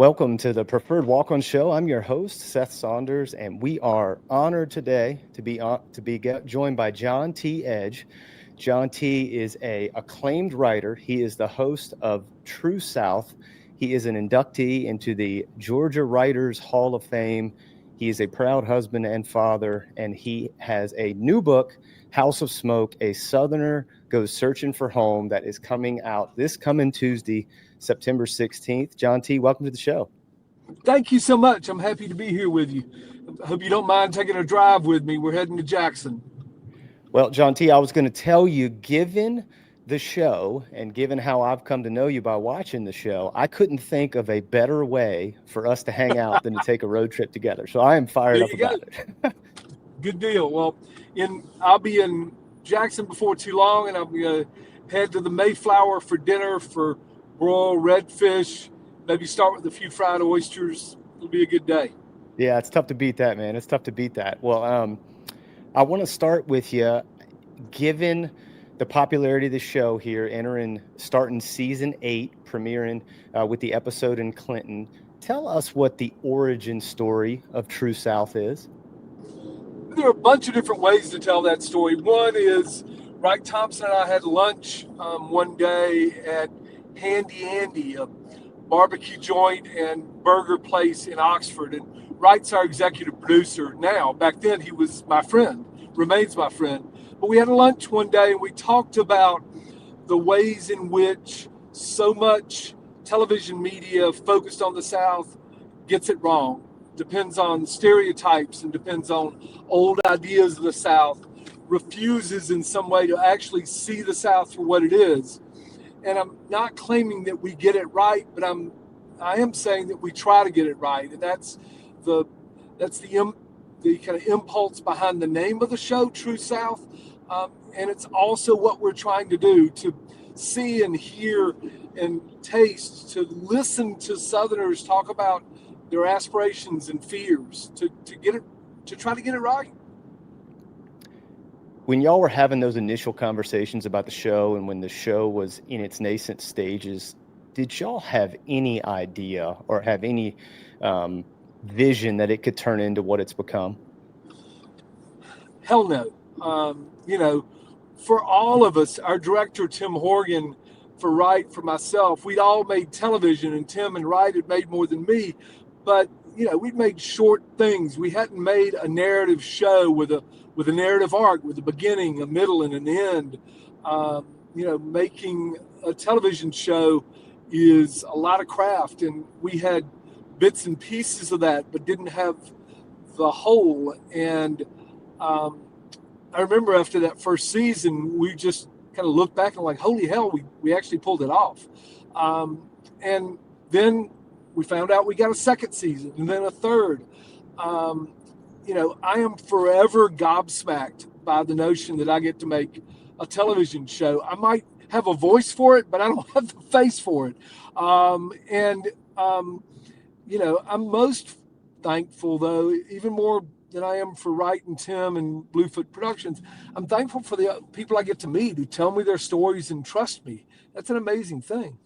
Welcome to the Preferred Walk-On Show. I'm your host, Seth Saunders, and we are honored today to be joined by John T. Edge. John T. is a acclaimed writer. He is the host of True South. He is an inductee into the Georgia Writers Hall of Fame. He is a proud husband and father, and he has a new book, House of Smoke: A Southerner Goes Searching for Home, that is coming out this coming Tuesday, September 16th. John T., welcome to the show. Thank you so much. I'm happy to be here with you. I hope you don't mind taking a drive with me. We're heading to Jackson. Well, John T., I was going to tell you, given the show and given how I've come to know you by watching the show, I couldn't think of a better way for us to hang out than to take a road trip together. So I am fired There up you go. about it. Good deal. Well, I'll be in Jackson before too long, and I'm going to head to the Mayflower for dinner for broiled redfish. Maybe start with a few fried oysters. It'll be a good day. Yeah, it's tough to beat that, man. It's tough to beat that. Well, I want to start with you, given the popularity of the show here, starting season 8, premiering with the episode in Clinton. Tell us what the origin story of True South is. There are a bunch of different ways to tell that story. One is, Wright Thompson and I had lunch one day at Handy Andy, a barbecue joint and burger place in Oxford. And Wright's our executive producer now. Back then, he was my friend, remains my friend. But we had a lunch one day and we talked about the ways in which so much television media focused on the South gets it wrong. Depends on stereotypes and depends on old ideas of the South, refuses in some way to actually see the South for what it is. And I'm not claiming that we get it right, but I am saying that we try to get it right. And that's the kind of impulse behind the name of the show, True South. And it's also what we're trying to do, to see and hear and taste, to listen to Southerners talk about their aspirations and fears, to try to get it right. When y'all were having those initial conversations about the show and when the show was in its nascent stages, did y'all have any idea or have any vision that it could turn into what it's become? Hell no. For all of us, our director, Tim Horgan, for Wright, for myself, we'd all made television, and Tim and Wright had made more than me. But, we'd made short things. We hadn't made a narrative show with a narrative arc, with a beginning, a middle, and an end. Making a television show is a lot of craft, and we had bits and pieces of that, but didn't have the whole. And I remember after that first season, we just kind of looked back and like, holy hell, we actually pulled it off. And then we found out we got a second season and then a third. I am forever gobsmacked by the notion that I get to make a television show. I might have a voice for it, but I don't have the face for it. I'm most thankful, though, even more than I am for Wright and Tim and Bluefoot Productions. I'm thankful for the people I get to meet who tell me their stories and trust me. That's an amazing thing.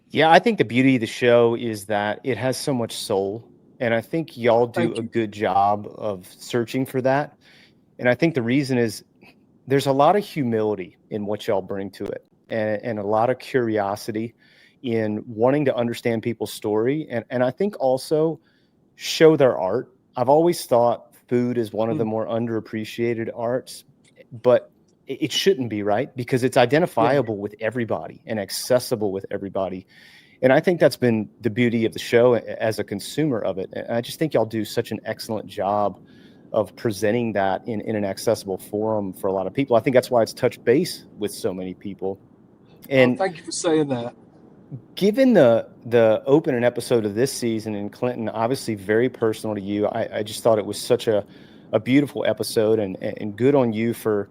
Yeah, I think the beauty of the show is that it has so much soul. And I think y'all do a good job of searching for that. And I think the reason is there's a lot of humility in what y'all bring to it and a lot of curiosity in wanting to understand people's story. And I think also show their art. I've always thought food is one of the more underappreciated arts, but it shouldn't be, right? Because it's identifiable with everybody and accessible with everybody. And I think that's been the beauty of the show as a consumer of it. And I just think y'all do such an excellent job of presenting that in an accessible forum for a lot of people. I think that's why it's touched base with so many people. And thank you for saying that. Given the opening episode of this season in Clinton, obviously very personal to you, I just thought it was such a beautiful episode, and good on you for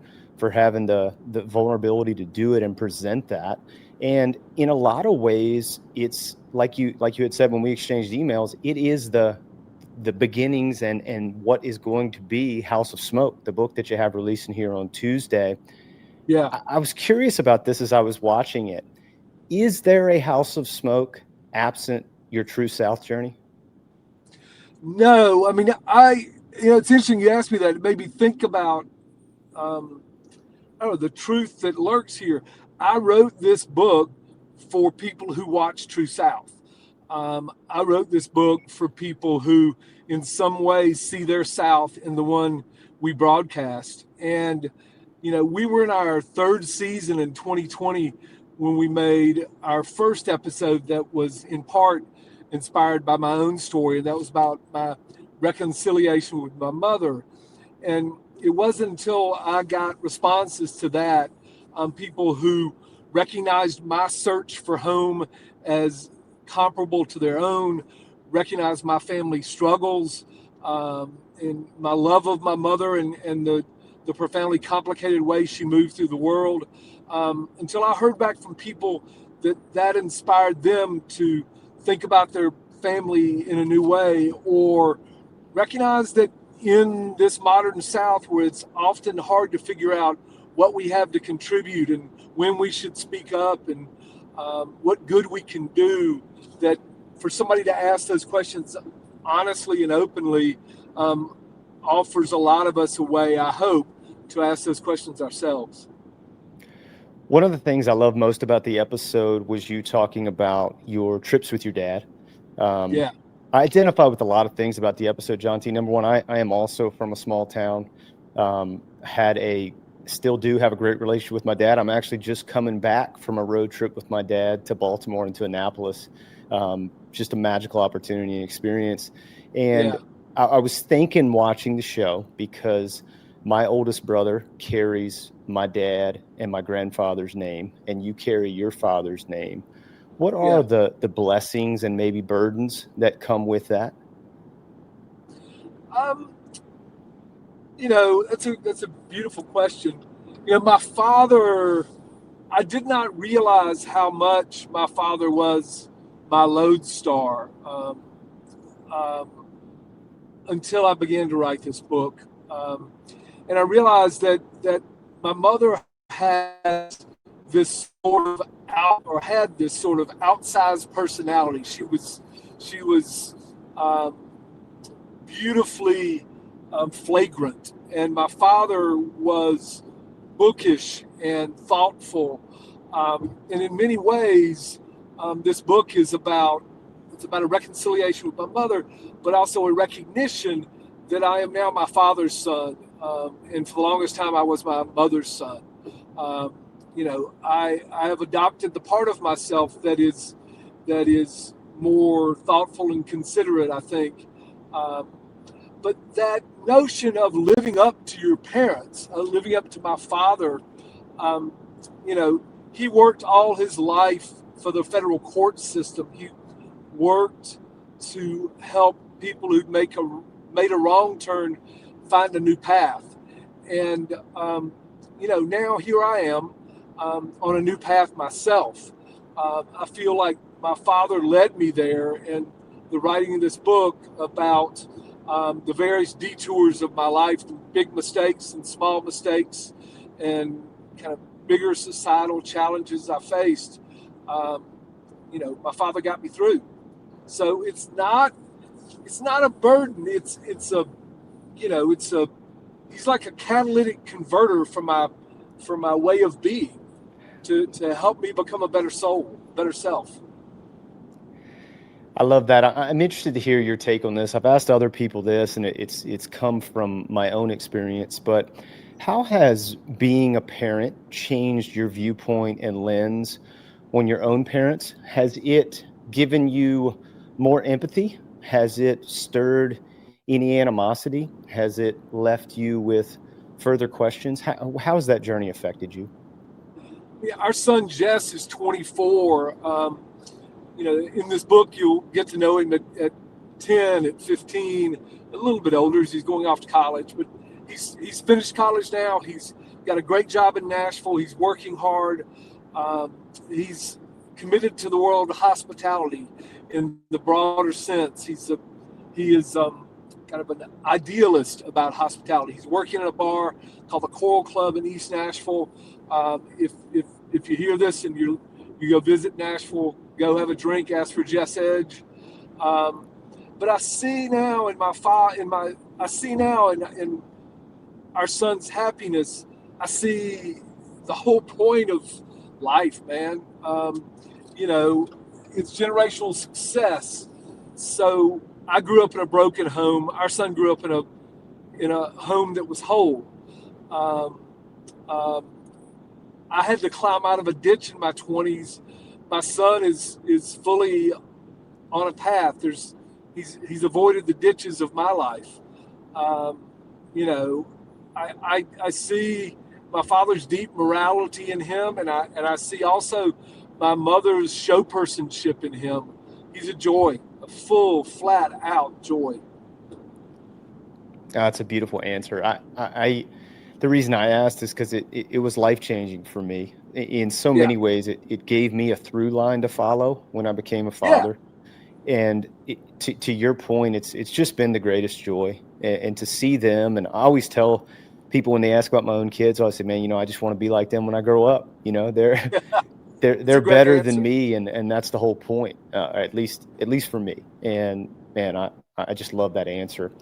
having the vulnerability to do it and present that. And in a lot of ways, it's like you had said when we exchanged emails, it is the beginnings and what is going to be House of Smoke, the book that you have releasing here on Tuesday. Yeah. I was curious about this as I was watching it. Is there a House of Smoke absent your True South journey? No, I mean, it's interesting you asked me that. It made me think about, um, I don't know, the truth that lurks here. I wrote this book for people who watch True South. I wrote this book for people who, in some ways, see their South in the one we broadcast. And, we were in our third season in 2020 when we made our first episode that was in part inspired by my own story. And that was about my reconciliation with my mother. And it wasn't until I got responses to that, people who recognized my search for home as comparable to their own, recognized my family struggles, and my love of my mother, and the profoundly complicated way she moved through the world, until I heard back from people that inspired them to think about their family in a new way, or recognize that in this modern South, where it's often hard to figure out what we have to contribute and when we should speak up, and what good we can do, that for somebody to ask those questions honestly and openly, offers a lot of us a way, I hope, to ask those questions ourselves. One of the things I love most about the episode was you talking about your trips with your dad. Um, Yeah, I identify with a lot of things about the episode, John T. Number one, I am also from a small town. Still do have a great relationship with my dad. I'm actually just coming back from a road trip with my dad to Baltimore and to Annapolis. Just a magical opportunity and experience. And yeah, I was thinking watching the show because my oldest brother carries my dad and my grandfather's name, and you carry your father's name. What are yeah. the blessings and maybe burdens that come with that? Um, that's a beautiful question. My father, I did not realize how much my father was my lodestar, um, until I began to write this book, and I realized that my mother has this sort of had this sort of outsized personality. She was um, beautifully flagrant, and my father was bookish and thoughtful. And in many ways, this book is about it's about a reconciliation with my mother, but also a recognition that I am now my father's son, and for the longest time I was my mother's son. Um, I have adopted the part of myself that is more thoughtful and considerate, I think. Um, but that notion of living up to your parents, living up to my father, um, you know, he worked all his life for the federal court system. He worked to help people who'd made a wrong turn find a new path. And now here I am, on a new path myself. I feel like my father led me there, and the writing of this book about the various detours of my life, big mistakes and small mistakes, and kind of bigger societal challenges I faced. Um, my father got me through. So it's not a burden. It's a he's like a catalytic converter for my way of being, to help me become a better soul, better self. I love that. I'm interested to hear your take on this. I've asked other people this, and it's come from my own experience. But how has being a parent changed your viewpoint and lens on your own parents? Has it given you more empathy? Has it stirred any animosity? Has it left you with further questions? How has that journey affected you? Yeah, our son Jess is 24. In this book, you'll get to know him at 10, at 15, a little bit older as he's going off to college. But he's finished college now. He's got a great job in Nashville. He's working hard. He's committed to the world of hospitality in the broader sense. He is kind of an idealist about hospitality. He's working at a bar called the Coral Club in East Nashville. If you hear this and you go visit Nashville, go have a drink, ask for Jess Edge. Um, but I see now I see now in our son's happiness. I see the whole point of life, man. You know, it's generational success. So I grew up in a broken home. Our son grew up in a home that was whole. Um, um, I had to climb out of a ditch in my 20s. My son is fully on a path. He's avoided the ditches of my life. Um, you know, I see my father's deep morality in him, and I see also my mother's showpersonship in him. He's a joy, a full, flat out joy. That's a beautiful answer. The reason I asked is because it was life changing for me in so Yeah, many ways. It gave me a through line to follow when I became a yeah, father. And to your point, it's just been the greatest joy, and to see them. And I always tell people when they ask about my own kids, I say, man, I just want to be like them when I grow up. They're it's a they're great better than answer. me, and that's the whole point, at least for me. And man, I just love that answer.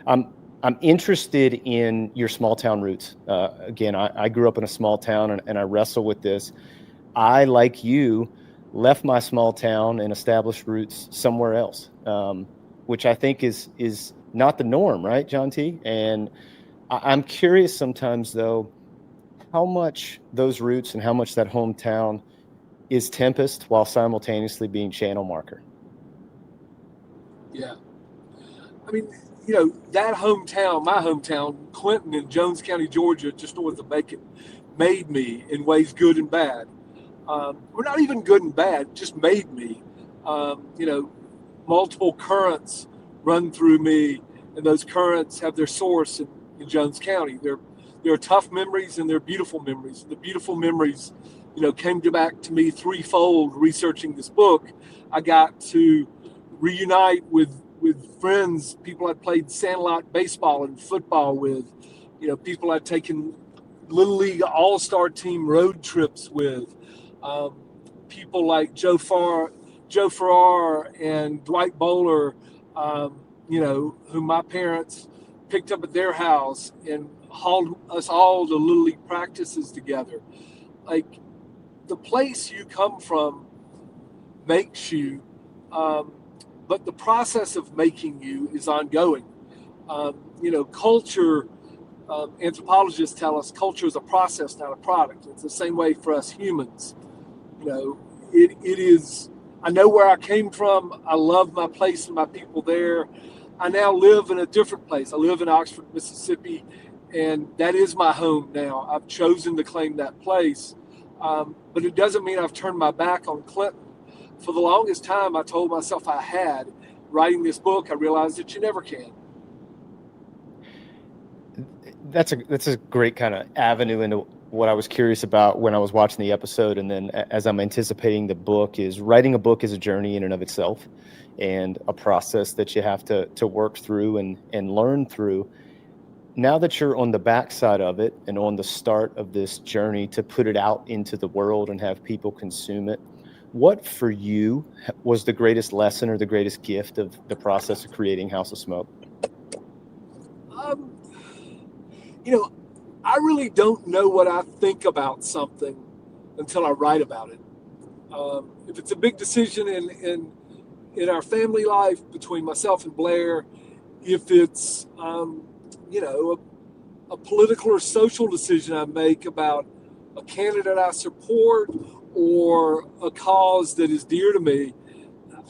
I'm interested in your small town roots. Again, I grew up in a small town, and I wrestle with this. I, like you, left my small town and established roots somewhere else, which I think is not the norm, right, John T? And I'm curious sometimes, though, how much those roots and how much that hometown is Tempest while simultaneously being channel marker. Yeah, I mean, that hometown, my hometown, Clinton in Jones County, Georgia, just north of Macon, made me in ways good and bad. Or not even good and bad, just made me. You know, multiple currents run through me, and those currents have their source in Jones County. They're tough memories and they're beautiful memories. The beautiful memories, came back to me threefold researching this book. I got to reunite with friends, people I'd played sandlot baseball and football with, people I'd taken little league all-star team road trips with, um, people like Joe Farrar and Dwight Bowler, whom my parents picked up at their house and hauled us all to little league practices together. Like, the place you come from makes you, um, but the process of making you is ongoing. Culture. Anthropologists tell us culture is a process, not a product. It's the same way for us humans. It is. I know where I came from. I love my place and my people there. I now live in a different place. I live in Oxford, Mississippi, and that is my home now. I've chosen to claim that place, but it doesn't mean I've turned my back on Clinton. For the longest time, I told myself I had. Writing this book, I realized that you never can. That's a great kind of avenue into what I was curious about when I was watching the episode, and then as I'm anticipating the book, is writing a book is a journey in and of itself, and a process that you have to work through and learn through. Now that you're on the backside of it and on the start of this journey to put it out into the world and have people consume it, what for you was the greatest lesson or the greatest gift of the process of creating House of Smoke? Um, you know, I really don't know what I think about something until I write about it. If it's a big decision in our family life between myself and Blair, if it's a political or social decision I make about a candidate I support or a cause that is dear to me,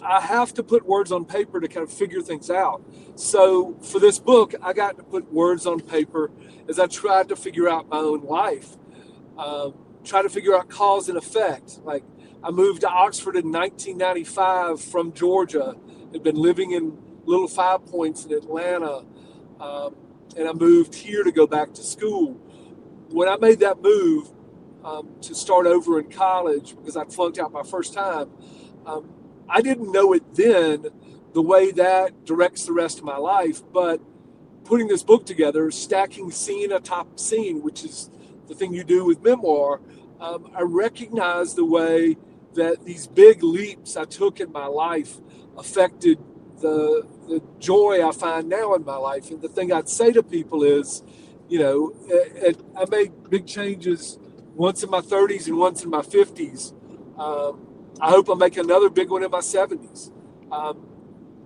I have to put words on paper to kind of figure things out. So for this book, I got to put words on paper as I tried to figure out my own life, try to figure out cause and effect. Like, I moved to Oxford in 1995 from Georgia. Had been living in Little Five Points in Atlanta, and I moved here to go back to school. When I made that move to start over in college because I flunked out my first time, um, I didn't know it then the way that directs the rest of my life. But putting this book together, stacking scene atop scene, which is the thing you do with memoir, I recognize the way that these big leaps I took in my life affected the joy I find now in my life. And the thing I'd say to people is, I made big changes once in my 30s and once in my 50s. I hope I make another big one in my 70s. Um,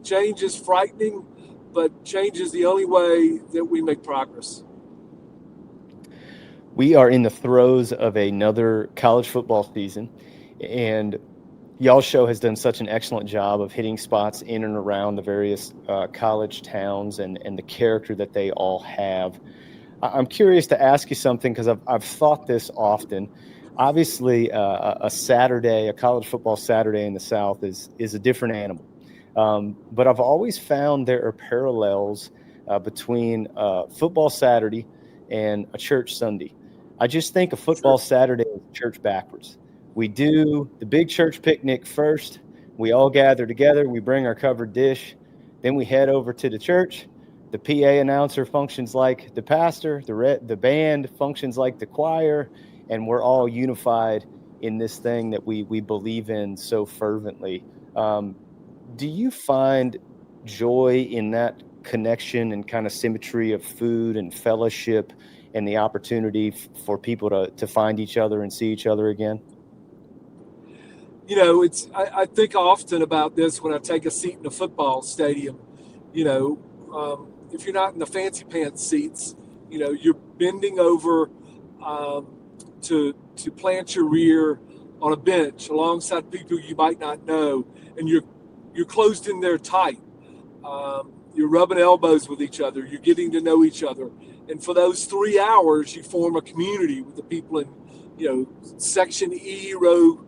Change is frightening, but change is the only way that we make progress. We are in the throes of another college football season, and y'all's show has done such an excellent job of hitting spots in and around the various college towns and the character that they all have. I'm curious to ask you something because I've thought this often. Obviously, a Saturday, a college football Saturday in the South is a different animal. But I've always found there are parallels between football Saturday and a church Sunday. I just think a football Sure. Saturday is church backwards. We do the big church picnic first. We all gather together. We bring our covered dish. Then we head over to the church. The PA announcer functions like the pastor. The band functions like the choir, and we're all unified in this thing that we believe in so fervently. Do you find joy in that connection and kind of symmetry of food and fellowship and the opportunity for people to find each other and see each other again? I think often about this when I take a seat in a football stadium. If you're not in the fancy pants seats, you're bending over to plant your rear on a bench alongside people you might not know, and you're closed in there tight. You're rubbing elbows with each other. You're getting to know each other, and for those 3 hours, you form a community with the people in, section E, row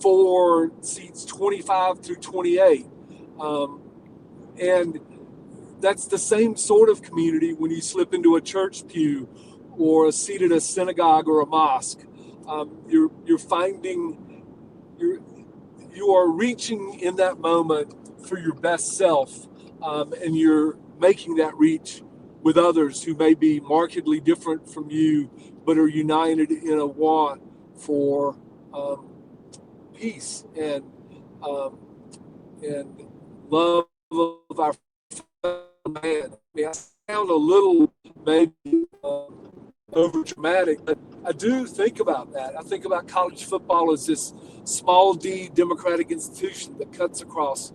4, seats 25 through 28, and that's the same sort of community when you slip into a church pew or a seat at a synagogue or a mosque. You're finding you are reaching in that moment for your best self, and you're making that reach with others who may be markedly different from you, but are united in a want for peace um, and love of our man. I mean, I sound a little maybe over dramatic, but I do think about that. I think about college football as this small d democratic institution that cuts across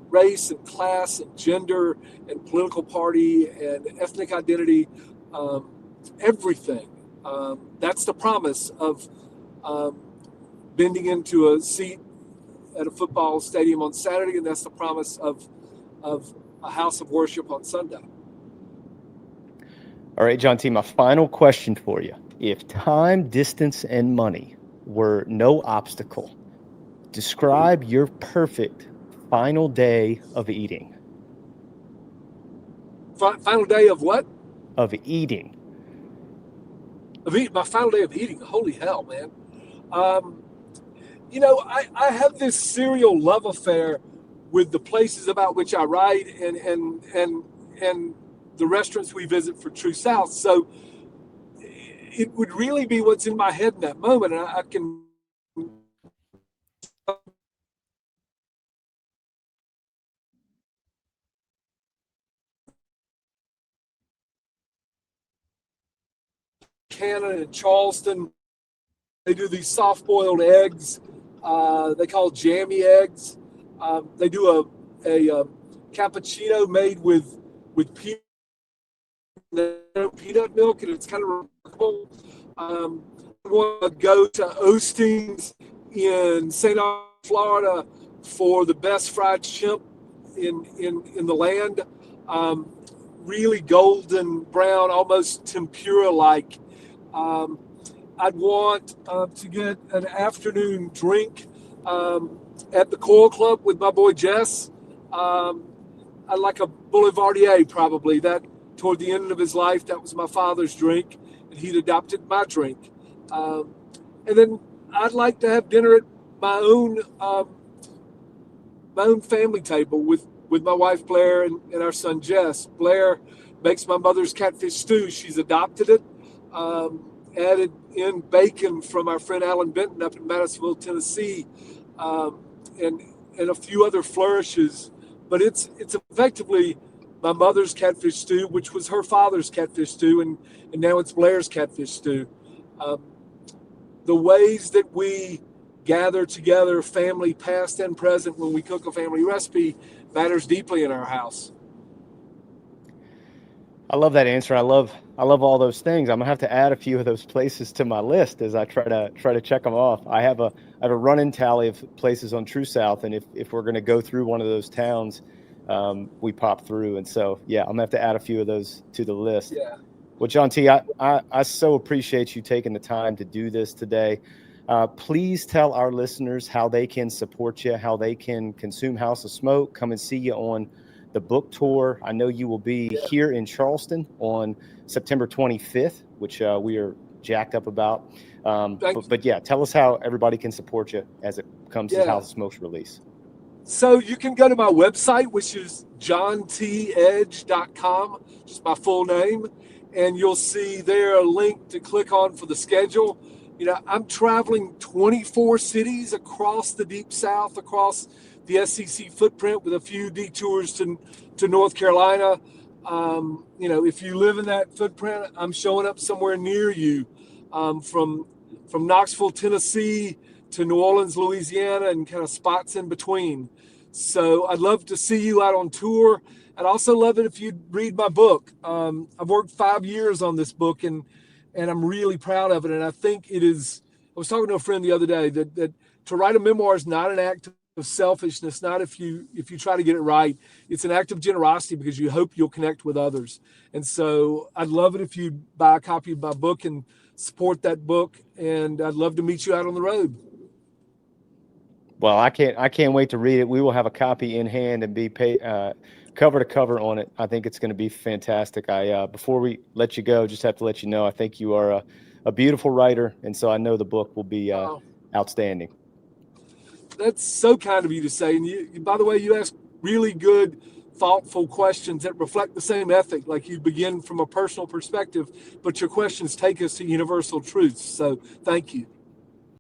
race and class and gender and political party and ethnic identity, um, everything. That's the promise of um, bending into a seat at a football stadium on Saturday, and that's the promise of a house of worship on Sunday. All right, John T, my final question for you. If time, distance, and money were no obstacle, describe your perfect final day of eating. Final day of what? Of eating. Of eating. My final day of eating. Holy hell, man. Um, I have this serial love affair with the places about which I write and the restaurants we visit for True South. So it would really be what's in my head in that moment, and I can Cannon and Charleston. They do these soft boiled eggs. They call jammy eggs. They do a cappuccino made with peanut milk, and it's kind of remarkable. I want to go to Osteen's in St. Augustine, Florida, for the best fried shrimp in the land. Um, Really golden brown, almost tempura like. Um, I'd want to get an afternoon drink at the Coil Club with my boy Jess. Um, I'd like a Boulevardier probably. That toward the end of his life, that was my father's drink, and he'd adopted my drink. Um, and then I'd like to have dinner at my own my own family table with my wife Blair and our son Jess. Blair makes my mother's catfish stew. She's adopted it. Added in bacon from our friend Alan Benton up in Madisonville, Tennessee. and a few other flourishes. But it's effectively my mother's catfish stew, which was her father's catfish stew, and now it's Blair's catfish stew. Um, the ways that we gather together, family past and present, when we cook a family recipe, matters deeply in our house. I love that answer. I love all those things. I'm gonna have to add a few of those places to my list as I try to check them off. I have a running tally of places on True South, and if we're gonna go through one of those towns, we pop through. And so yeah, I'm gonna have to add a few of those to the list. Yeah, Well, John T, I so appreciate you taking the time to do this today. Please tell our listeners how they can support you, how they can consume House of Smoke, come and see you on the book tour. I know you will be yeah. here in Charleston on September 25th, which we are jacked up about. Thank you. But yeah, tell us how everybody can support you as it comes to Yeah. House of Smoke's release. So you can go to my website, which is johntedge.com, just my full name, and you'll see there a link to click on for the schedule. I'm traveling 24 cities across the Deep South, across the SEC footprint, with a few detours to North Carolina. If you live in that footprint, I'm showing up somewhere near you, from Knoxville, Tennessee, to New Orleans, Louisiana, and kind of spots in between. So I'd love to see you out on tour. I'd also love it if you'd read my book. I've worked 5 years on this book, and I'm really proud of it. And I think it is. I was talking to a friend the other day that to write a memoir is not an act of selfishness. Not if you try to get it right. It's an act of generosity because you hope you'll connect with others. And so I'd love it if you buy a copy of my book and support that book. And I'd love to meet you out on the road. Well, I can't wait to read it. We will have a copy in hand and be cover to cover on it. I think it's going to be fantastic. I before we let you go, just have to let you know I think you are a beautiful writer, and so I know the book will be Uh, outstanding. that's so kind of you to say. And by the way, you ask really good, thoughtful questions that reflect the same ethic. Like you begin from a personal perspective, but your questions take us to universal truths. So thank you.